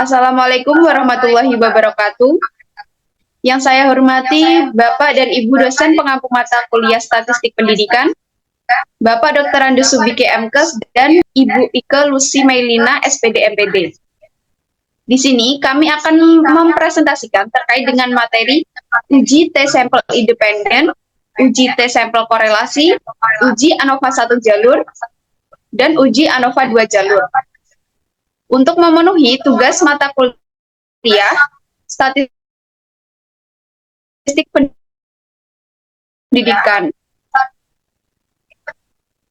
Assalamualaikum warahmatullahi wabarakatuh. Yang saya hormati Bapak dan Ibu dosen pengampu mata kuliah Statistik Pendidikan, Bapak Dr. Andes Subike MKes, dan Ibu Ike Lucy Mailina SPD MPD. Di sini kami akan mempresentasikan terkait dengan materi uji T sampel independen, uji T sampel korelasi, uji ANOVA 1 jalur, dan uji ANOVA 2 jalur. Untuk memenuhi tugas mata kuliah Statistik Pendidikan.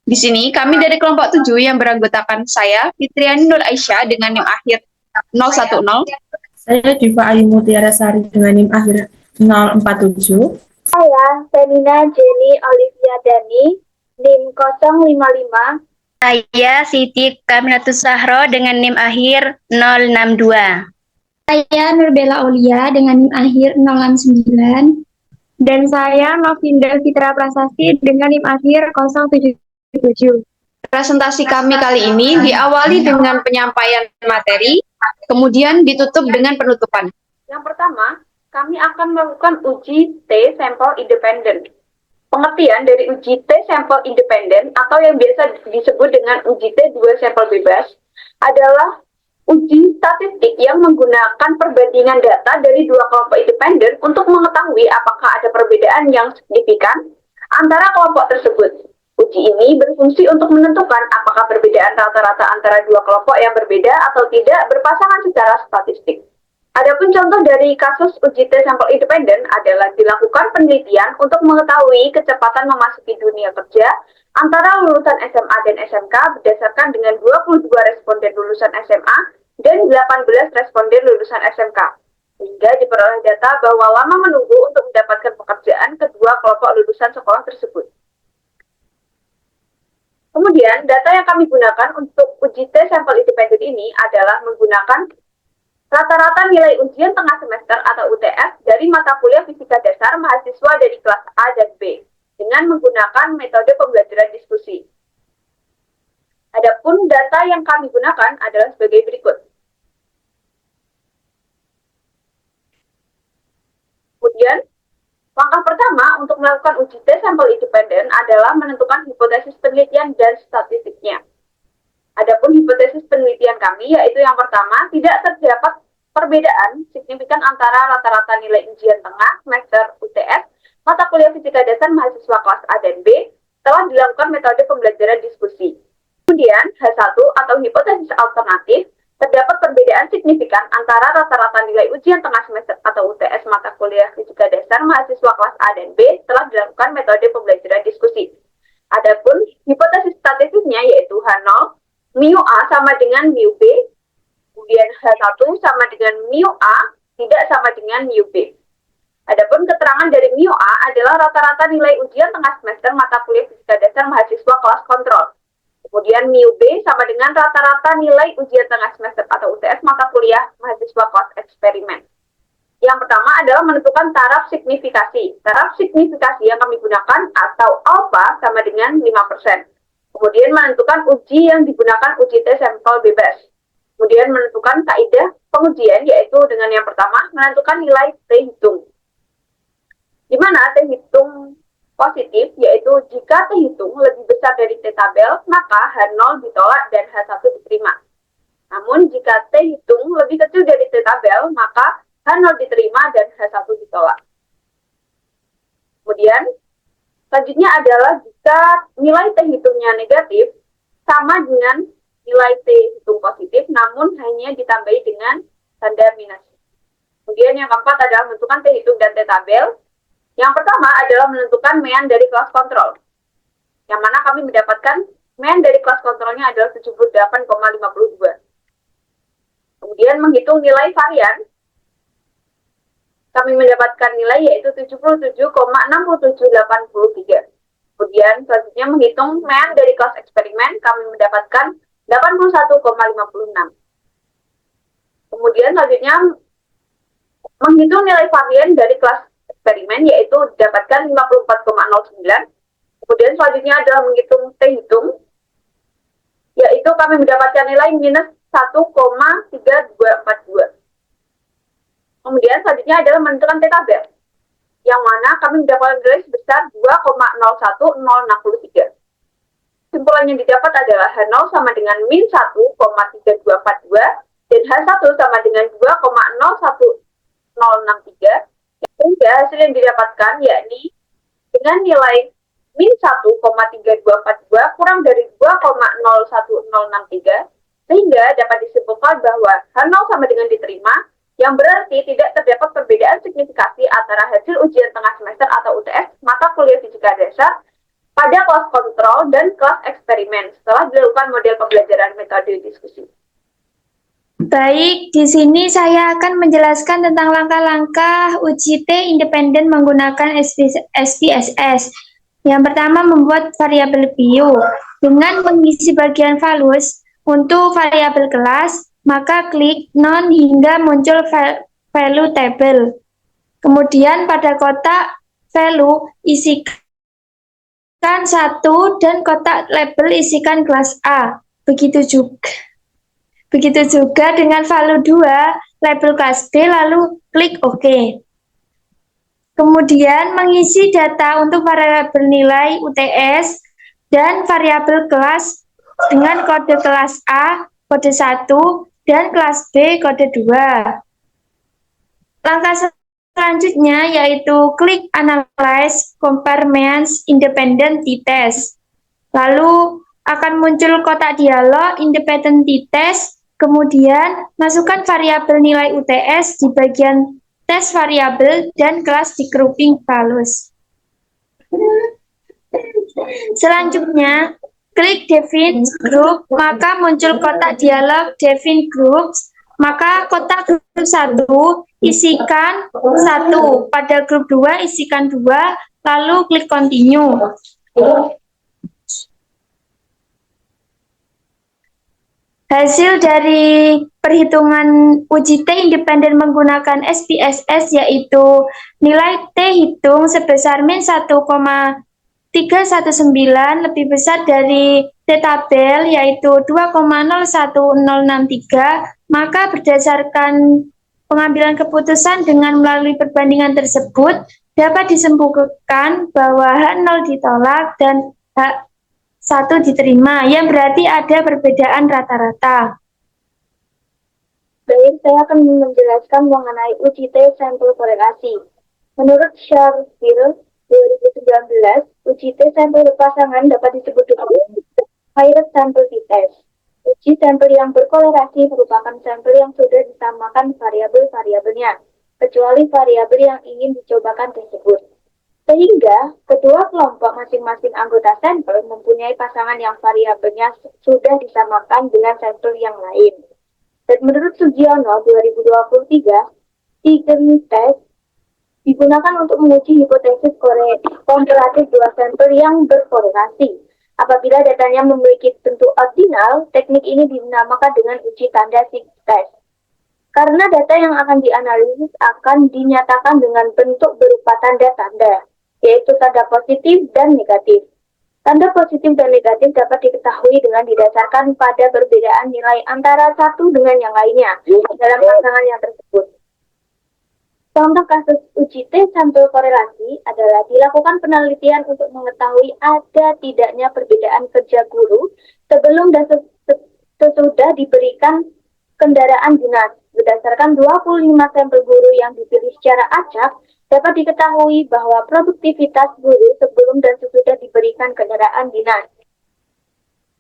Di sini kami dari kelompok 7 yang beranggotakan saya, Fitriani Nur Aisyah dengan NIM akhir 010. Saya Diva Ayu Mutiara Sari dengan NIM akhir 047. Saya Femina Jenny Olivia Dani, NIM 055. Saya Siti Kaminatus Sahro dengan NIM akhir 062. Saya Nurbella Aulia dengan NIM akhir 069. Dan saya Novinda Fitra Prasasti dengan NIM akhir 077. Presentasi kami kali ini diawali dengan penyampaian materi, kemudian ditutup dengan penutupan. Yang pertama, kami akan melakukan uji T sampel independen. Pengertian dari uji T sampel independen atau yang biasa disebut dengan uji T 2 sampel bebas adalah uji statistik yang menggunakan perbandingan data dari dua kelompok independen untuk mengetahui apakah ada perbedaan yang signifikan antara kelompok tersebut. Uji ini berfungsi untuk menentukan apakah perbedaan rata-rata antara dua kelompok yang berbeda atau tidak berpasangan secara statistik. Adapun contoh dari kasus uji T sampel independen adalah dilakukan penelitian untuk mengetahui kecepatan memasuki dunia kerja antara lulusan SMA dan SMK berdasarkan dengan 22 responden lulusan SMA dan 18 responden lulusan SMK. Hingga diperoleh data bahwa lama menunggu untuk mendapatkan pekerjaan kedua kelompok lulusan sekolah tersebut. Kemudian, data yang kami gunakan untuk uji T sampel independen ini adalah menggunakan rata-rata nilai ujian tengah semester atau UTS dari mata kuliah fisika dasar mahasiswa dari kelas A dan B dengan menggunakan metode pembelajaran diskusi. Adapun data yang kami gunakan adalah sebagai berikut. Kemudian, langkah pertama untuk melakukan uji T sampel independen adalah menentukan hipotesis penelitian dan statistiknya. Adapun hipotesis penelitian kami yaitu yang pertama, tidak terdapat perbedaan signifikan antara rata-rata nilai ujian tengah semester UTS mata kuliah fisika dasar mahasiswa kelas A dan B telah dilakukan metode pembelajaran diskusi. Kemudian, H1 atau hipotesis alternatif, terdapat perbedaan signifikan antara rata-rata nilai ujian tengah semester atau UTS mata kuliah fisika dasar mahasiswa kelas A dan B telah dilakukan metode pembelajaran diskusi. Adapun hipotesis statistiknya yaitu H0 mu A sama dengan mu B, kemudian H1 sama dengan mu A tidak sama dengan mu B. Adapun keterangan dari mu A adalah rata-rata nilai ujian tengah semester mata kuliah fisika dasar mahasiswa kelas kontrol. Kemudian mu B sama dengan rata-rata nilai ujian tengah semester atau UTS mata kuliah mahasiswa kelas eksperimen. Yang pertama adalah menentukan taraf signifikasi. Taraf signifikasi yang kami gunakan atau alfa sama dengan 5%. Kemudian menentukan uji yang digunakan uji T sampel bebas. Kemudian menentukan kaidah pengujian yaitu dengan yang pertama menentukan nilai T hitung. Di mana T hitung positif yaitu jika T hitung lebih besar dari T tabel maka H0 ditolak dan H1 diterima. Namun jika T hitung lebih kecil dari T tabel maka H0 diterima dan H1 ditolak. Kemudian selanjutnya adalah jika nilai T hitungnya negatif sama dengan nilai T hitung positif namun hanya ditambahi dengan tanda minus. Kemudian yang keempat adalah menentukan T hitung dan T tabel. Yang pertama adalah menentukan mean dari kelas kontrol. Yang mana kami mendapatkan mean dari kelas kontrolnya adalah 78,52. Kemudian menghitung nilai varian. Kami mendapatkan nilai yaitu 77,6783. Kemudian selanjutnya menghitung mean dari kelas eksperimen, kami mendapatkan 81,56. Kemudian selanjutnya menghitung nilai varian dari kelas eksperimen yaitu didapatkan 54,09. Kemudian selanjutnya adalah menghitung T hitung, yaitu kami mendapatkan nilai minus 1,3242. Kemudian selanjutnya adalah menentukan T-tabel, yang mana kami mendapatkan nilai sebesar 2,01063. Kesimpulan yang didapat adalah H0 sama dengan min 1,3242 dan H1 sama dengan 2,01063. Sehingga hasil yang didapatkan yakni dengan nilai min 1,3242 kurang dari 2,01063, sehingga dapat disimpulkan bahwa H0 sama dengan diterima, yang berarti tidak terdapat perbedaan signifikasi antara hasil ujian tengah semester atau UTS mata kuliah fisika dasar pada kelas kontrol dan kelas eksperimen setelah dilakukan model pembelajaran metode diskusi. Baik, di sini saya akan menjelaskan tentang langkah-langkah uji T independen menggunakan SPSS. Yang pertama, membuat variabel bio. Dengan mengisi bagian valus untuk variabel kelas, maka klik non hingga muncul value table. Kemudian pada kotak value isikan 1 dan kotak label isikan kelas A. Begitu juga dengan value 2 label kelas B, lalu klik OK. Kemudian mengisi data untuk variabel nilai UTS dan variabel kelas dengan kode kelas A, kode 1, dan kelas B kode 2. Langkah selanjutnya yaitu klik Analyze Compartments Independent T-Test. Lalu akan muncul kotak dialog Independent T-Test, kemudian masukkan variabel nilai UTS di bagian tes variabel dan kelas di grouping valus. Selanjutnya, klik Define Group, maka muncul kotak dialog Define Groups, maka kotak grup 1 isikan 1, pada grup 2 isikan 2, lalu klik Continue. Hasil dari perhitungan uji T independen menggunakan SPSS yaitu nilai T hitung sebesar min 1,319 lebih besar dari T-tabel yaitu 2,01063, maka berdasarkan pengambilan keputusan dengan melalui perbandingan tersebut dapat disimpulkan bahwa H0 ditolak dan H1 diterima, yang berarti ada perbedaan rata-rata. Baik, saya akan menjelaskan mengenai uji T sampel korelasi. Menurut Sharfield 2019, uji T sampel berpasangan dapat disebut dengan Paired Sample T-Test. Uji sampel yang berkorelasi merupakan sampel yang sudah disamakan variabel-variabelnya, kecuali variabel yang ingin dicobakan tersebut. Sehingga, kedua kelompok masing-masing anggota sampel mempunyai pasangan yang variabelnya sudah disamakan dengan sampel yang lain. Dan menurut Sugiono 2023, T-Test digunakan untuk menguji hipotesis komparatif dua sampel yang berkorelasi. Apabila datanya memiliki bentuk ordinal, teknik ini dinamakan dengan uji tanda T-Test. Karena data yang akan dianalisis akan dinyatakan dengan bentuk berupa tanda-tanda, yaitu tanda positif dan negatif. Tanda positif dan negatif dapat diketahui dengan didasarkan pada perbedaan nilai antara satu dengan yang lainnya dalam pasangan yang tersebut. Contoh kasus uji T sampel korelasi adalah dilakukan penelitian untuk mengetahui ada tidaknya perbedaan kerja guru sebelum dan sesudah diberikan kendaraan dinas. Berdasarkan 25 sampel guru yang dipilih secara acak, dapat diketahui bahwa produktivitas guru sebelum dan sesudah diberikan kendaraan dinas.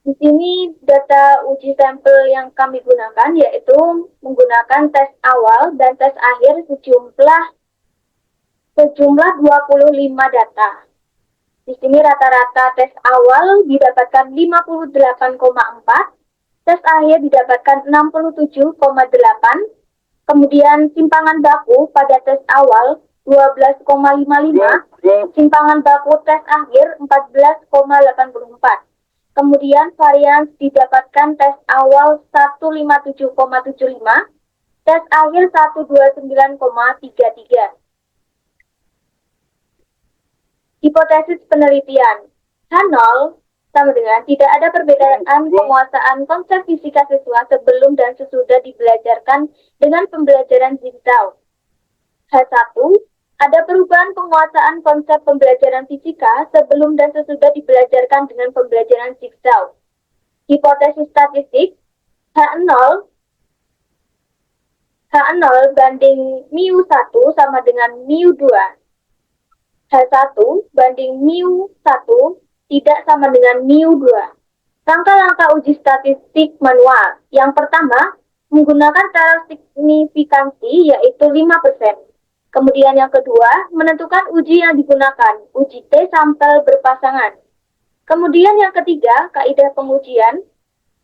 Di sini data uji sampel yang kami gunakan yaitu menggunakan tes awal dan tes akhir sejumlah 25 data. Di sini rata-rata tes awal didapatkan 58,4, tes akhir didapatkan 67,8, kemudian simpangan baku pada tes awal 12,55, simpangan baku tes akhir 14,84. Kemudian varians didapatkan tes awal 157,75, tes akhir 129,33. Hipotesis penelitian H0 sama dengan tidak ada perbedaan penguasaan konsep fisika siswa sebelum dan sesudah dibelajarkan dengan pembelajaran jigsaw. H1, ada perubahan penguasaan konsep pembelajaran fisika sebelum dan sesudah dibelajarkan dengan pembelajaran jigsaw. Hipotesis statistik H0 banding mu1 sama dengan mu2. H1 banding mu1 tidak sama dengan mu2. Langkah-langkah uji statistik manual. Yang pertama, menggunakan cara signifikansi yaitu 5%. Kemudian yang kedua, menentukan uji yang digunakan, uji T sampel berpasangan. Kemudian yang ketiga, kaidah pengujian.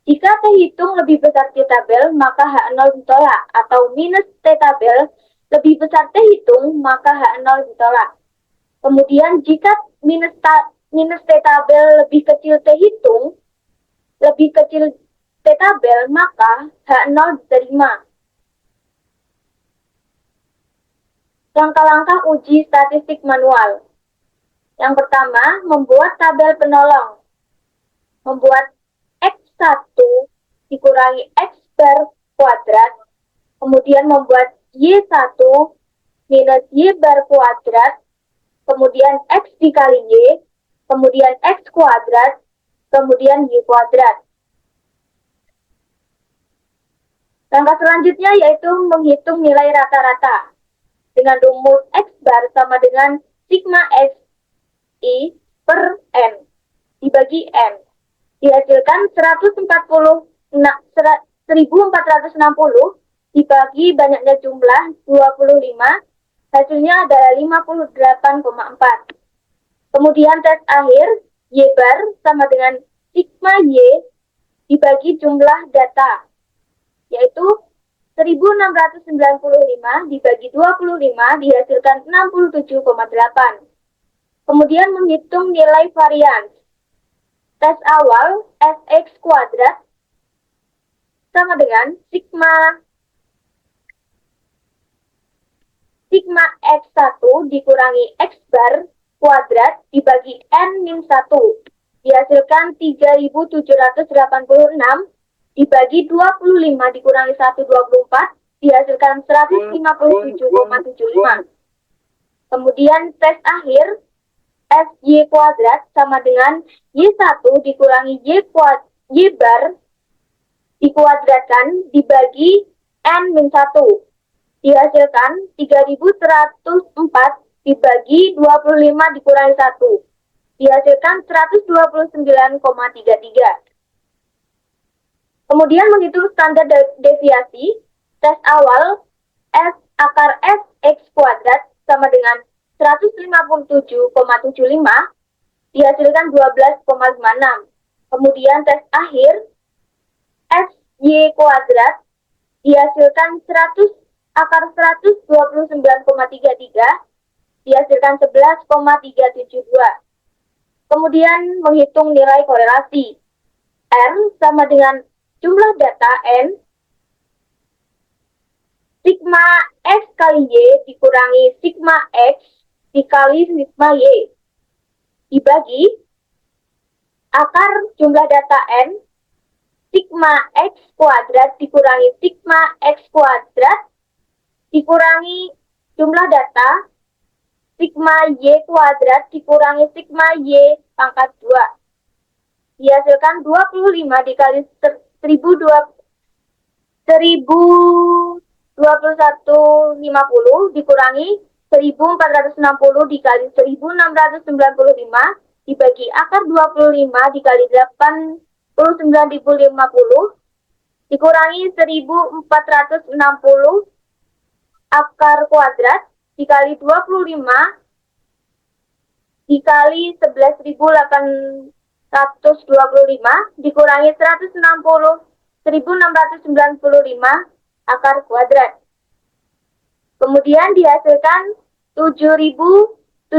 Jika T hitung lebih besar T tabel, maka H0 ditolak, atau minus T tabel lebih besar T hitung, maka H0 ditolak. Kemudian jika minus T tabel lebih kecil T hitung, lebih kecil T tabel, maka H0 diterima. Langkah-langkah uji statistik manual. Yang pertama, membuat tabel penolong. Membuat X1 dikurangi X bar kuadrat, kemudian membuat Y1 minus Y bar kuadrat, kemudian X dikali Y, kemudian X kuadrat, kemudian Y kuadrat. Langkah selanjutnya yaitu menghitung nilai rata-rata dengan rumus X bar sama dengan sigma X I per N dibagi N. Dihasilkan 1460 dibagi banyaknya jumlah 25, hasilnya adalah 58,4. Kemudian tes akhir, Y bar sama dengan sigma Y dibagi jumlah data, yaitu 1695 dibagi 25 dihasilkan 67,8. Kemudian menghitung nilai varians. Tes awal Sx kuadrat sama dengan sigma X1 dikurangi X bar kuadrat dibagi N-1 dihasilkan 3786 dibagi 25 dikurangi 124 dihasilkan 157,75. Kemudian tes akhir Sy kuadrat sama dengan Y1 dikurangi Y bar dikuadratkan dibagi N-1 dihasilkan 3104 dibagi 25 dikurangi 1 dihasilkan 129,33. Kemudian menghitung standar deviasi. Tes awal S akar Sx kuadrat sama dengan 157,75 dihasilkan 12,56. Kemudian tes akhir Sy kuadrat dihasilkan 100 akar 129,33 dihasilkan 11,372. Kemudian menghitung nilai korelasi. R sama dengan jumlah data N sigma X kali Y dikurangi sigma X dikali sigma Y dibagi akar jumlah data N sigma X kuadrat dikurangi sigma X kuadrat dikurangi jumlah data sigma Y kuadrat dikurangi sigma Y pangkat 2 dihasilkan 25 dikali 1021,50 dikurangi 1460 dikali 1695 dibagi akar 25 dikali 89.050 dikurangi 1460 akar kuadrat dikali 25 dikali 11.825 dikurangi 160.695 akar kuadrat. Kemudian dihasilkan 79.050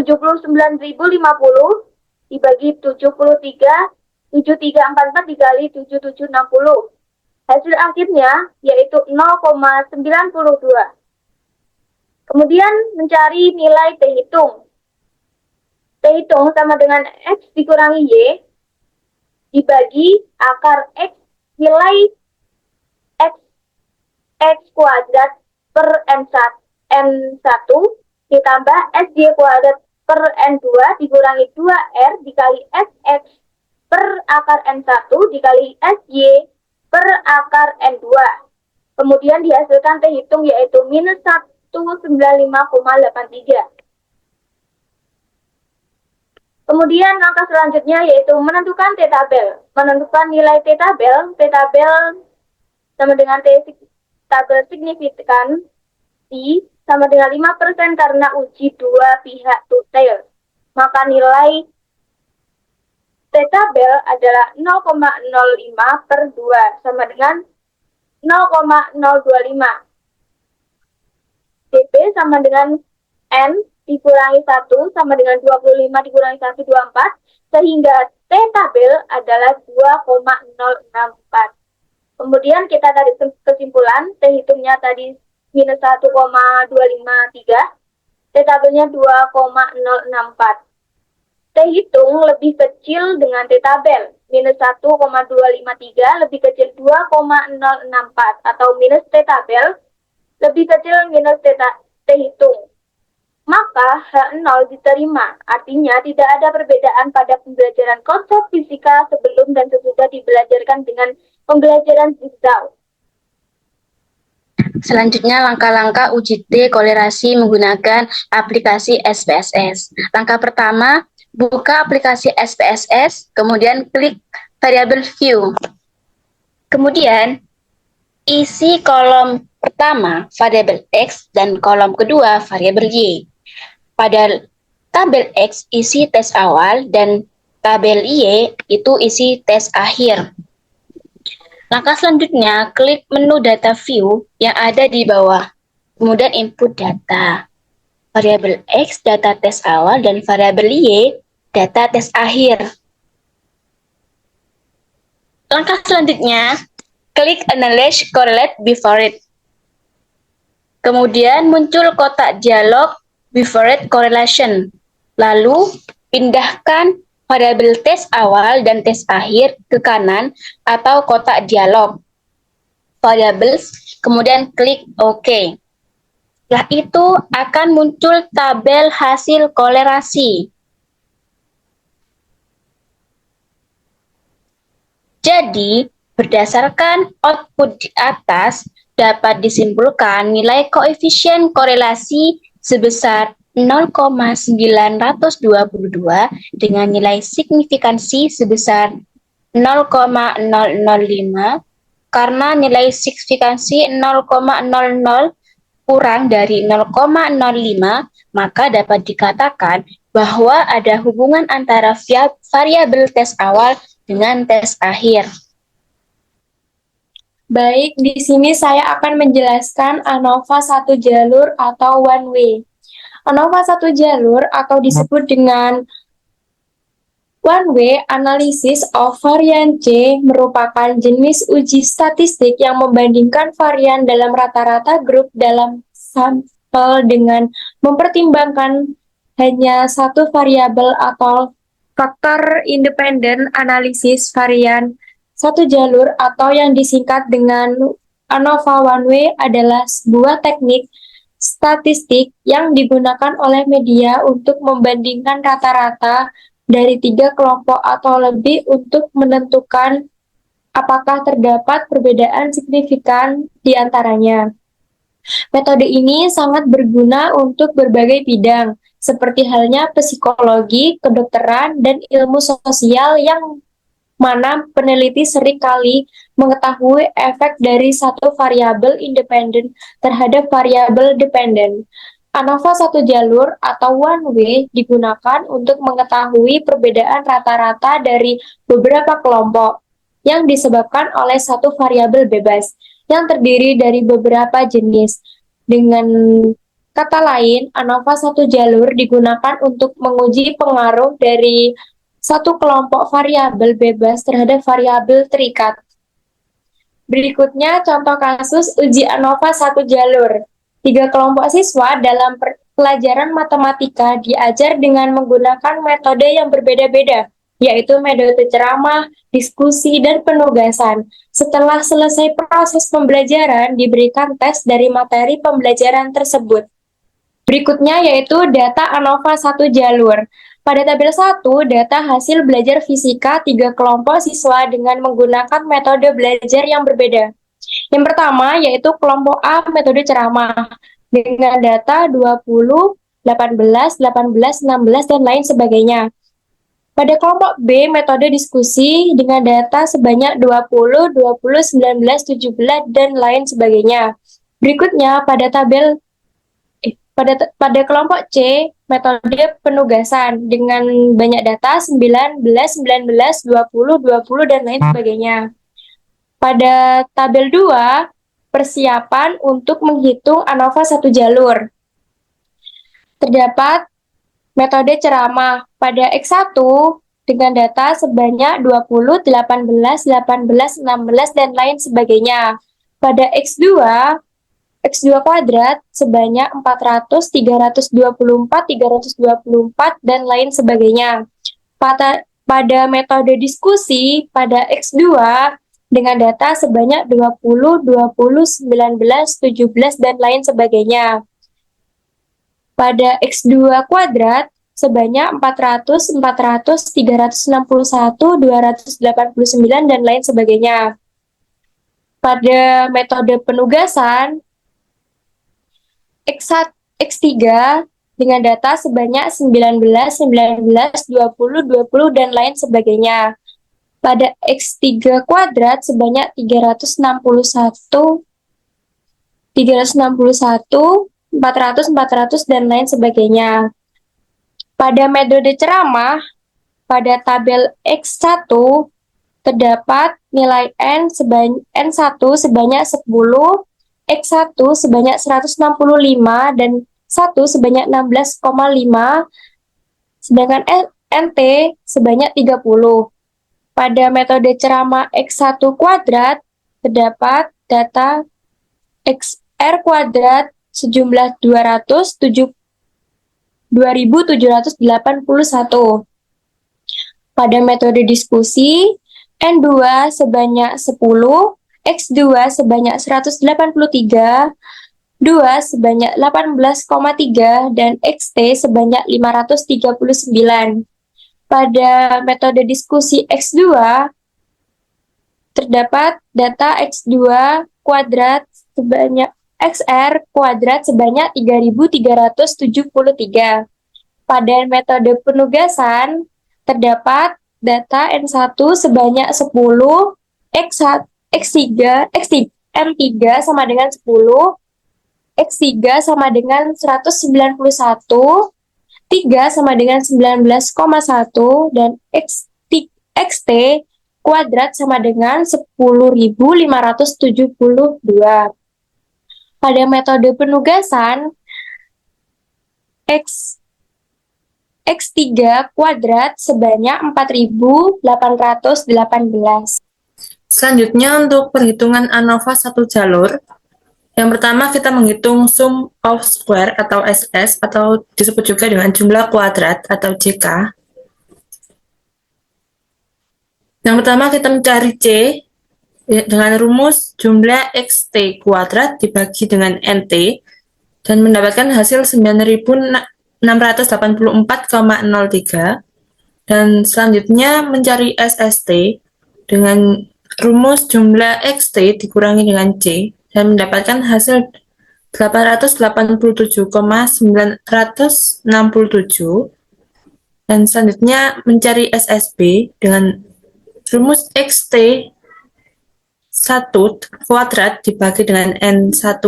dibagi 7344 dikali 7760. Hasil akhirnya yaitu 0,92. Kemudian mencari nilai T hitung. T hitung sama dengan X dikurangi Y dibagi akar X nilai X kuadrat per N1 ditambah SY kuadrat per N2 dikurangi 2R dikali SX per akar N1 dikali SY per akar N2. Kemudian dihasilkan T hitung yaitu minus 195,83. Kemudian langkah selanjutnya yaitu menentukan T tabel. Menentukan nilai T tabel sama dengan T tabel signifikan T sama dengan 5% karena uji dua pihak tutel. Maka nilai T tabel adalah 0,05 per 2 sama dengan 0,025. DP sama dengan N dikurangi 1 sama dengan 25 dikurangi 1, 24. Sehingga T tabel adalah 2,064. Kemudian kita tarik kesimpulan, T hitungnya tadi minus 1,253, T tabelnya 2,064. T hitung lebih kecil dengan T tabel, minus 1,253 lebih kecil 2,064, atau minus T tabel lebih kecil minus T hitung. Maka H0 diterima, artinya tidak ada perbedaan pada pembelajaran konsep fisika sebelum dan sesudah dibelajarkan dengan pembelajaran zigzag. Selanjutnya langkah-langkah uji T kolerasi menggunakan aplikasi SPSS. Langkah pertama, buka aplikasi SPSS, kemudian klik variable view. Kemudian isi kolom pertama variabel X dan kolom kedua variabel Y. Pada tabel X isi tes awal dan tabel Y itu isi tes akhir. Langkah selanjutnya, klik menu data view yang ada di bawah. Kemudian input data. Variabel X data tes awal dan variabel Y data tes akhir. Langkah selanjutnya, klik Analyze Correlate Bifurcate. Kemudian muncul kotak dialog Bifurcate Correlation. Lalu pindahkan variabel tes awal dan tes akhir ke kanan atau kotak dialog variables, kemudian klik OK. Setelah itu akan muncul tabel hasil kolerasi. Jadi, berdasarkan output di atas, dapat disimpulkan nilai koefisien korelasi sebesar 0,922 dengan nilai signifikansi sebesar 0,005 karena nilai signifikansi 0,00 kurang dari 0,05 maka dapat dikatakan bahwa ada hubungan antara variabel tes awal dengan tes akhir. Baik, di sini saya akan menjelaskan ANOVA satu jalur atau one way. ANOVA satu jalur atau disebut dengan one way analysis of varian C merupakan jenis uji statistik yang membandingkan varian dalam rata-rata grup dalam sampel dengan mempertimbangkan hanya satu variabel atau faktor independen analisis varian satu jalur atau yang disingkat dengan ANOVA one way adalah sebuah teknik statistik yang digunakan oleh media untuk membandingkan rata-rata dari 3 kelompok atau lebih untuk menentukan apakah terdapat perbedaan signifikan di antaranya. Metode ini sangat berguna untuk berbagai bidang, seperti halnya psikologi, kedokteran, dan ilmu sosial yang mana peneliti seringkali mengetahui efek dari satu variabel independen terhadap variabel dependen. ANOVA satu jalur atau one way digunakan untuk mengetahui perbedaan rata-rata dari beberapa kelompok yang disebabkan oleh satu variabel bebas yang terdiri dari beberapa jenis. Dengan kata lain, ANOVA satu jalur digunakan untuk menguji pengaruh dari satu kelompok variabel bebas terhadap variabel terikat. Berikutnya contoh kasus uji ANOVA satu jalur. 3 kelompok siswa dalam pelajaran matematika diajar dengan menggunakan metode yang berbeda-beda. yaitu metode ceramah, diskusi, dan penugasan. Setelah selesai proses pembelajaran, diberikan tes dari materi pembelajaran tersebut. Berikutnya yaitu data ANOVA 1 jalur. Pada tabel 1, data hasil belajar fisika 3 kelompok siswa dengan menggunakan metode belajar yang berbeda. Yang pertama yaitu kelompok A metode ceramah dengan data 20, 18, 18, 16, dan lain sebagainya. Pada kelompok B metode diskusi dengan data sebanyak 20, 20, 19, 17, dan lain sebagainya. Berikutnya pada kelompok C, metode penugasan dengan banyak data 19, 19, 20, 20, dan lain sebagainya. Pada tabel 2, persiapan untuk menghitung ANOVA 1 jalur. Terdapat metode ceramah pada X1 dengan data sebanyak 20, 18, 18, 16, dan lain sebagainya. Pada X2 kuadrat sebanyak 400, 324, 324, dan lain sebagainya. Pada metode diskusi pada X2 dengan data sebanyak 20, 20, 19, 17, dan lain sebagainya. Pada X2 kuadrat sebanyak 400, 400, 361, 289, dan lain sebagainya. Pada metode penugasan X3 dengan data sebanyak 19, 19, 20, 20, dan lain sebagainya. Pada X3 kuadrat sebanyak 361, 400, 400, dan lain sebagainya. Pada metode ceramah, pada tabel X1 terdapat nilai N1 sebanyak 10, X1 sebanyak 165, dan 1 sebanyak 16,5, sedangkan NT sebanyak 30. Pada metode ceramah X1 kuadrat terdapat data XR kuadrat sejumlah 2.781. Pada metode diskusi, N2 sebanyak 10, X2 sebanyak 183, 2 sebanyak 18,3, dan XT sebanyak 539. Pada metode diskusi X2, terdapat data X2 kuadrat sebanyak XR kuadrat sebanyak 3.373. Pada metode penugasan, terdapat data N1 sebanyak 10, M3 sama dengan 10, X3 sama dengan 191, 3 sama dengan 19,1, dan XT kuadrat sama dengan 10.572. Pada metode penugasan, X3 kuadrat sebanyak 4.818. Selanjutnya untuk perhitungan ANOVA 1 jalur, yang pertama kita menghitung sum of square atau SS atau disebut juga dengan jumlah kuadrat atau JK. Yang pertama kita mencari C dengan rumus jumlah XT kuadrat dibagi dengan NT dan mendapatkan hasil 9.684,03, dan selanjutnya mencari SST dengan rumus jumlah XT dikurangi dengan C dan mendapatkan hasil 887,967, dan selanjutnya mencari SSB dengan rumus XT 1 kuadrat dibagi dengan N1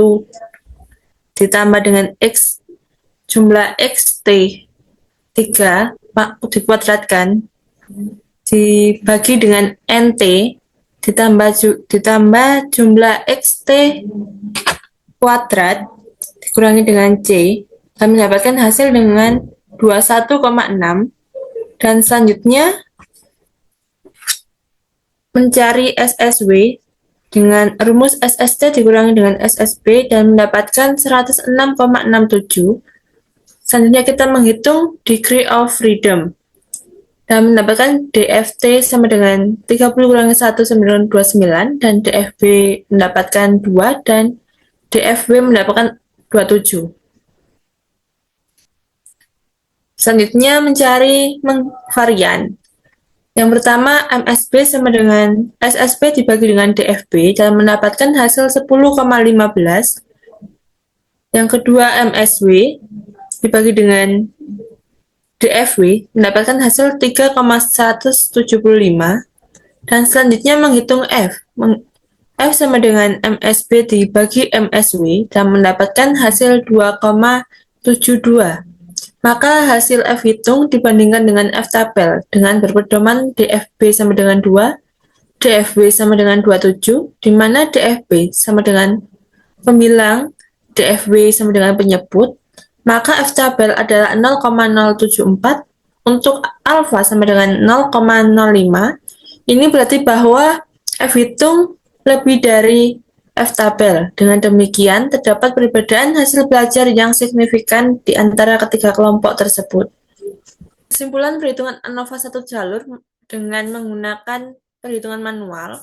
ditambah dengan X jumlah XT 3 dikuadratkan dibagi dengan NT ditambah jumlah XT kuadrat dikurangi dengan C dan mendapatkan hasil dengan 21,6, dan selanjutnya mencari SSW dengan rumus SST dikurangi dengan SSB dan mendapatkan 106,67. Selanjutnya kita menghitung degree of freedom dan mendapatkan DFT sama dengan 30 kurangi 1 sama dengan 29, dan DFB mendapatkan 2, dan DFB mendapatkan 27. Selanjutnya mencari varian. Yang pertama, MSB sama dengan SSB dibagi dengan DFB dan mendapatkan hasil 10,15. Yang kedua, MSW dibagi dengan DFW mendapatkan hasil 3,175. Dan selanjutnya menghitung F. F sama dengan MSB dibagi MSW dan mendapatkan hasil 2,72. Maka hasil F hitung dibandingkan dengan F tabel dengan berpedoman DFB sama dengan 2, DFB sama dengan 27, di mana DFB sama dengan pembilang, DFB sama dengan penyebut, maka F tabel adalah 0,074, untuk alfa sama dengan 0,05. Ini berarti bahwa F hitung lebih dari F tabel. Dengan demikian, terdapat perbedaan hasil belajar yang signifikan di antara ketiga kelompok tersebut. Kesimpulan perhitungan ANOVA satu jalur dengan menggunakan perhitungan manual.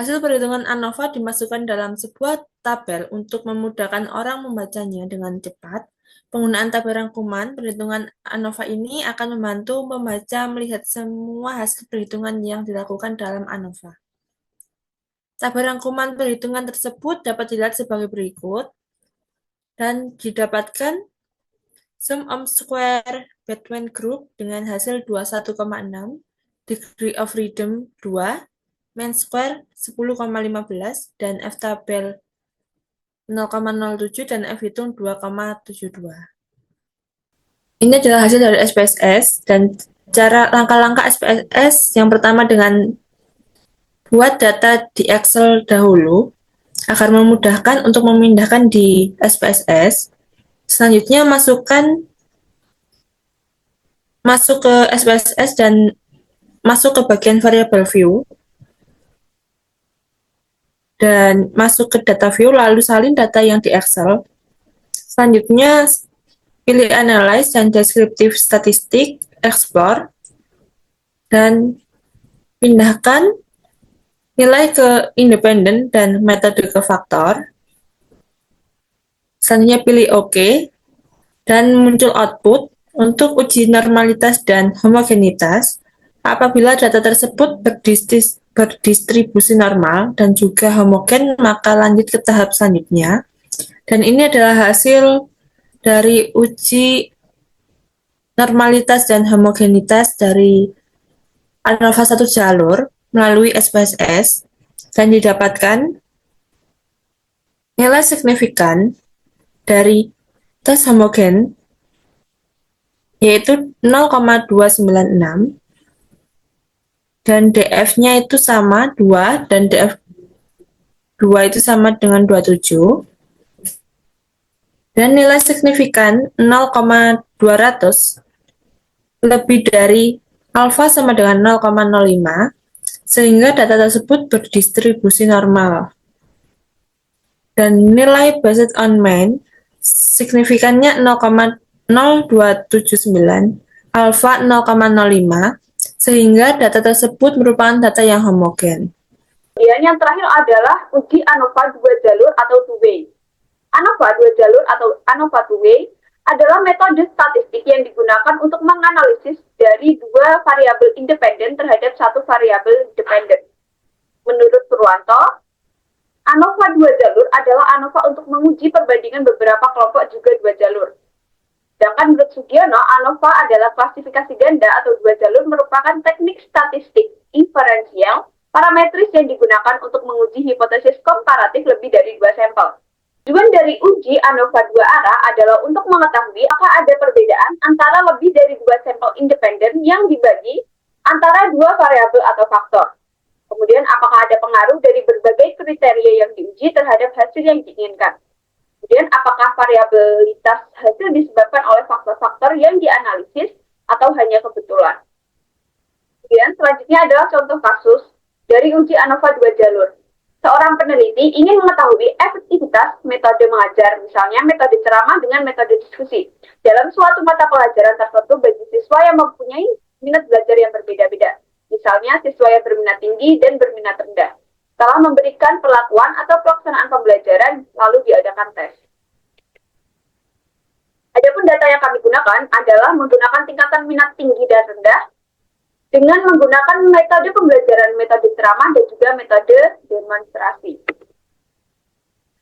Hasil perhitungan ANOVA dimasukkan dalam sebuah tabel untuk memudahkan orang membacanya dengan cepat. Penggunaan tabel rangkuman perhitungan ANOVA ini akan membantu pembaca melihat semua hasil perhitungan yang dilakukan dalam ANOVA. Tabel rangkuman perhitungan tersebut dapat dilihat sebagai berikut, dan didapatkan sum of square between group dengan hasil 21,6, degree of freedom 2, mean square 10,15, dan F tabel 0,07 dan F hitung 2,72. Ini adalah hasil dari SPSS, dan cara langkah-langkah SPSS yang pertama dengan buat data di Excel dahulu agar memudahkan untuk memindahkan di SPSS. Selanjutnya masuk ke SPSS dan masuk ke bagian variable view dan masuk ke data view, lalu salin data yang di Excel. Selanjutnya pilih analyze dan descriptive statistik, explore, dan pindahkan nilai ke independen dan metode ke faktor. Selanjutnya pilih OK, dan muncul output untuk uji normalitas dan homogenitas. Apabila data tersebut berdistribusi normal dan juga homogen, maka lanjut ke tahap selanjutnya. Dan ini adalah hasil dari uji normalitas dan homogenitas dari ANOVA satu jalur melalui SPSS, dan didapatkan nilai signifikan dari tes homogen yaitu 0,296, dan DF-nya itu sama 2, dan DF2 itu sama dengan 27, dan nilai signifikan 0,200 lebih dari alfa sama dengan 0,05, sehingga data tersebut berdistribusi normal. Dan nilai based on mean signifikannya 0,0279, alfa 0,05, sehingga data tersebut merupakan data yang homogen. Kemudian yang terakhir adalah uji ANOVA dua jalur atau two-way. ANOVA dua jalur atau ANOVA two-way adalah metode statistik yang digunakan untuk menganalisis dari dua variabel independen terhadap satu variabel dependen. Menurut Purwanto, ANOVA dua jalur adalah ANOVA untuk menguji perbandingan beberapa kelompok juga dua jalur. Sedangkan menurut Sugiono, ANOVA adalah klasifikasi ganda atau dua jalur merupakan teknik statistik inferensial parametris yang digunakan untuk menguji hipotesis komparatif lebih dari dua sampel. Tujuan dari uji ANOVA dua arah adalah untuk mengetahui apakah ada perbedaan antara lebih dari dua sampel independen yang dibagi antara dua variabel atau faktor. Kemudian apakah ada pengaruh dari berbagai kriteria yang diuji terhadap hasil yang diinginkan. Kemudian apakah variabilitas hasil disebabkan oleh faktor-faktor yang dianalisis atau hanya kebetulan. Kemudian selanjutnya adalah contoh kasus dari uji ANOVA dua jalur. Seorang peneliti ingin mengetahui efektivitas metode mengajar, misalnya metode ceramah dengan metode diskusi, dalam suatu mata pelajaran tertentu bagi siswa yang mempunyai minat belajar yang berbeda-beda. Misalnya, siswa yang berminat tinggi dan berminat rendah. Setelah memberikan perlakuan atau pelaksanaan pembelajaran, lalu diadakan tes. Adapun data yang kami gunakan adalah menggunakan tingkatan minat tinggi dan rendah dengan menggunakan metode pembelajaran, metode ceramah, dan juga metode demonstrasi.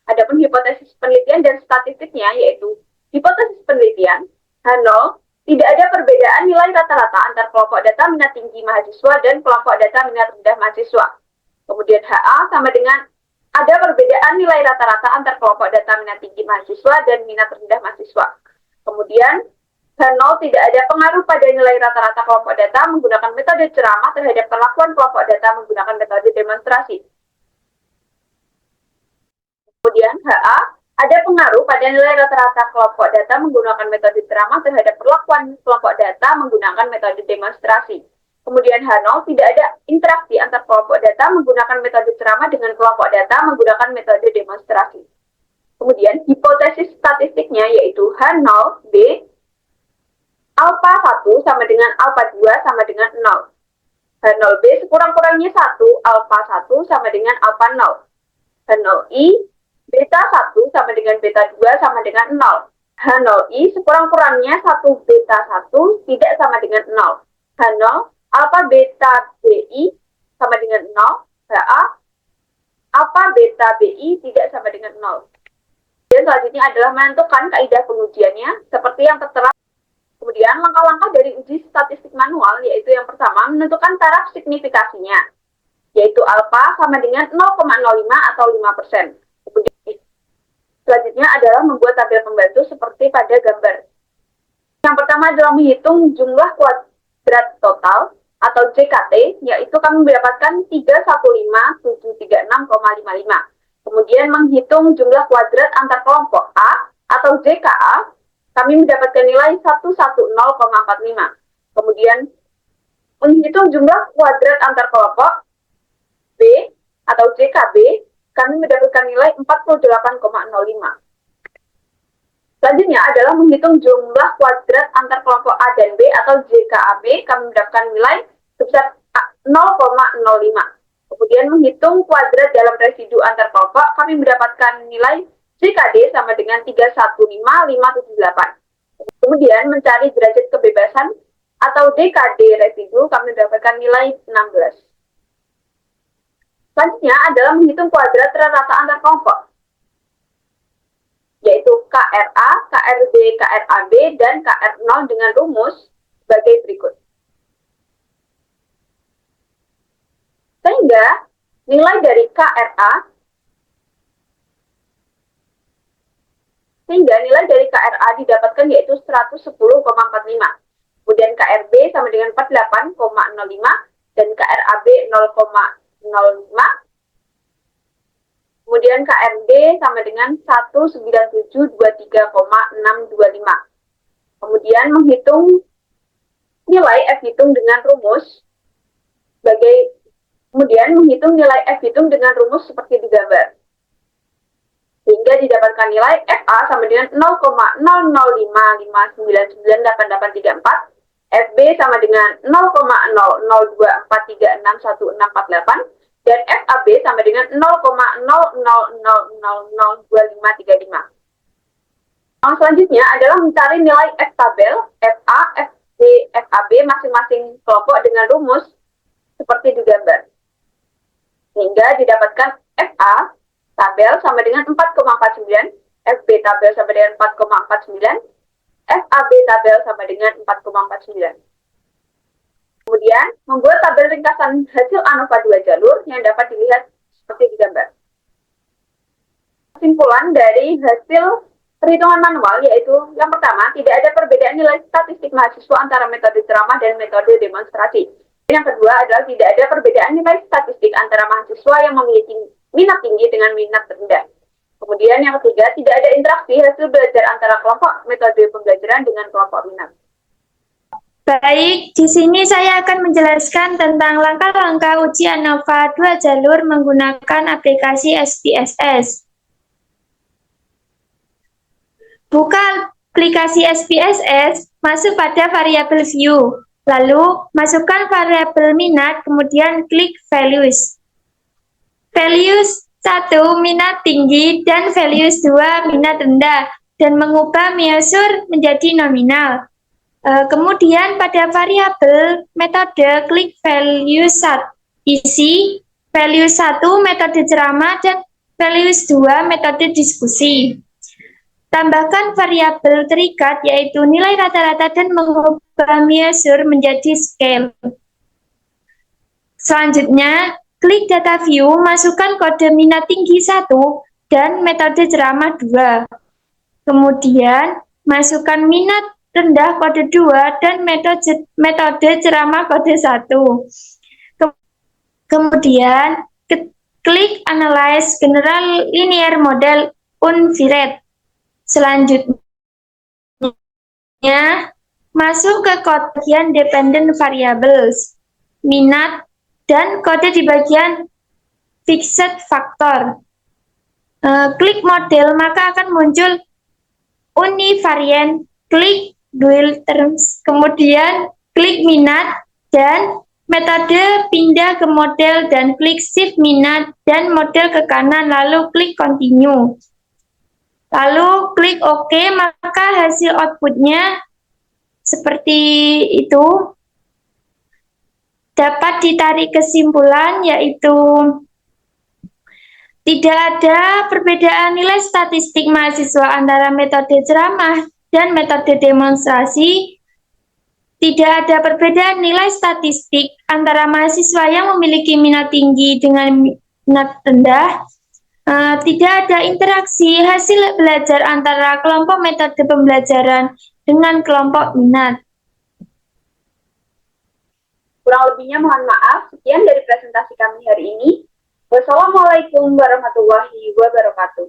Adapun hipotesis penelitian dan statistiknya yaitu hipotesis penelitian H0, tidak ada perbedaan nilai rata-rata antar kelompok data minat tinggi mahasiswa dan kelompok data minat rendah mahasiswa. Kemudian HA sama dengan ada perbedaan nilai rata-rata antar kelompok data minat tinggi mahasiswa dan minat rendah mahasiswa. Kemudian H0 tidak ada pengaruh pada nilai rata-rata kelompok data menggunakan metode ceramah terhadap perlakuan kelompok data menggunakan metode demonstrasi. Kemudian HA ada pengaruh pada nilai rata-rata kelompok data menggunakan metode ceramah terhadap perlakuan kelompok data menggunakan metode demonstrasi. Kemudian H0 tidak ada interaksi antar kelompok data menggunakan metode ceramah dengan kelompok data menggunakan metode demonstrasi. Kemudian hipotesis statistiknya yaitu H0B alpha 1 sama dengan alpha 2 sama dengan 0. H0B sekurang-kurangnya 1 alpha 1 sama dengan alpha 0. H0I beta 1 sama dengan beta 2 sama dengan 0. H0I sekurang-kurangnya 1 beta 1 tidak sama dengan 0. H0 alpha beta BI sama dengan 0. HA alpha beta BI tidak sama dengan 0. Dan selanjutnya adalah menentukan kaidah pengujiannya seperti yang tertera. Kemudian langkah-langkah dari uji statistik manual yaitu yang pertama menentukan taraf signifikasinya yaitu alpha sama dengan 0,05 atau 5%. Kemudian selanjutnya adalah membuat tabel pembantu seperti pada gambar. Yang pertama adalah menghitung jumlah kuadrat total atau JKT yaitu kami mendapatkan 315.736,55. Kemudian menghitung jumlah kuadrat antar kelompok A atau JKA, kami mendapatkan nilai 110,45. Kemudian menghitung jumlah kuadrat antar kelompok B atau JKB, kami mendapatkan nilai 48,05. Selanjutnya adalah menghitung jumlah kuadrat antar kelompok A dan B atau JKAB, kami mendapatkan nilai sebesar 0,05. Kemudian menghitung kuadrat dalam residu antar kelompok, kami mendapatkan nilai JKD sama dengan 315,578. Kemudian mencari derajat kebebasan atau DKD residu, kami mendapatkan nilai 16. Selanjutnya adalah menghitung kuadrat rata antar kelompok, yaitu KRA, KRB, KRAB, dan KR0 dengan rumus sebagai berikut. Sehingga nilai dari KRA didapatkan yaitu 110,45. Kemudian KRB sama dengan 48,05 dan KRAB 0,05. Kemudian KRD sama dengan 19723,625. Kemudian menghitung nilai F hitung dengan rumus sebagai kemudian menghitung nilai F hitung dengan rumus seperti di gambar. Sehingga didapatkan nilai FA sama dengan 0,0055998834, FB sama dengan 0,0024361648, dan FAB sama dengan 0,00002535. Selanjutnya adalah mencari nilai F tabel, FA, FB, FAB masing-masing kelompok dengan rumus seperti di gambar. Sehingga didapatkan FA tabel sama dengan 4,49, FB tabel sama dengan 4,49, FAB tabel sama dengan 4,49. Kemudian, membuat tabel ringkasan hasil ANOVA 2 jalur yang dapat dilihat seperti di gambar. Kesimpulan dari hasil perhitungan manual yaitu yang pertama, tidak ada perbedaan nilai statistik mahasiswa antara metode ceramah dan metode demonstrasi. Yang kedua adalah tidak ada perbedaan nilai statistik antara mahasiswa yang memiliki minat tinggi dengan minat rendah. Kemudian yang ketiga, tidak ada interaksi hasil belajar antara kelompok metode pembelajaran dengan kelompok minat. Baik, di sini saya akan menjelaskan tentang langkah-langkah uji ANOVA 2 jalur menggunakan aplikasi SPSS. Buka aplikasi SPSS, masuk pada variabel view. Lalu, masukkan variabel minat, kemudian klik values. Values 1 minat tinggi dan values 2 minat rendah, dan mengubah measure menjadi nominal. Kemudian pada variabel metode klik values 1, isi values 1 metode ceramah dan values 2 metode diskusi. Tambahkan variabel terikat yaitu nilai rata-rata dan mengubah measure menjadi scale. Selanjutnya, klik data view, masukkan kode minat tinggi 1 dan metode ceramah 2. Kemudian, masukkan minat rendah kode 2 dan metode ceramah kode 1. Kemudian, klik Analyze General Linear Model Unviret. Selanjutnya, masuk ke kode bagian Dependent Variables, minat, dan kode di bagian Fixed Factor. Klik model, maka akan muncul univariant, klik dual terms, kemudian klik minat, dan metode pindah ke model, dan klik shift minat dan model ke kanan, lalu klik continue. Lalu klik OK, maka hasil outputnya seperti itu. Dapat ditarik kesimpulan yaitu tidak ada perbedaan nilai statistik mahasiswa antara metode ceramah dan metode demonstrasi. Tidak ada perbedaan nilai statistik antara mahasiswa yang memiliki minat tinggi dengan minat rendah. Tidak ada interaksi hasil belajar antara kelompok metode pembelajaran dengan kelompok minat. Kurang lebihnya mohon maaf. Sekian dari presentasi kami hari ini. Wassalamualaikum warahmatullahi wabarakatuh.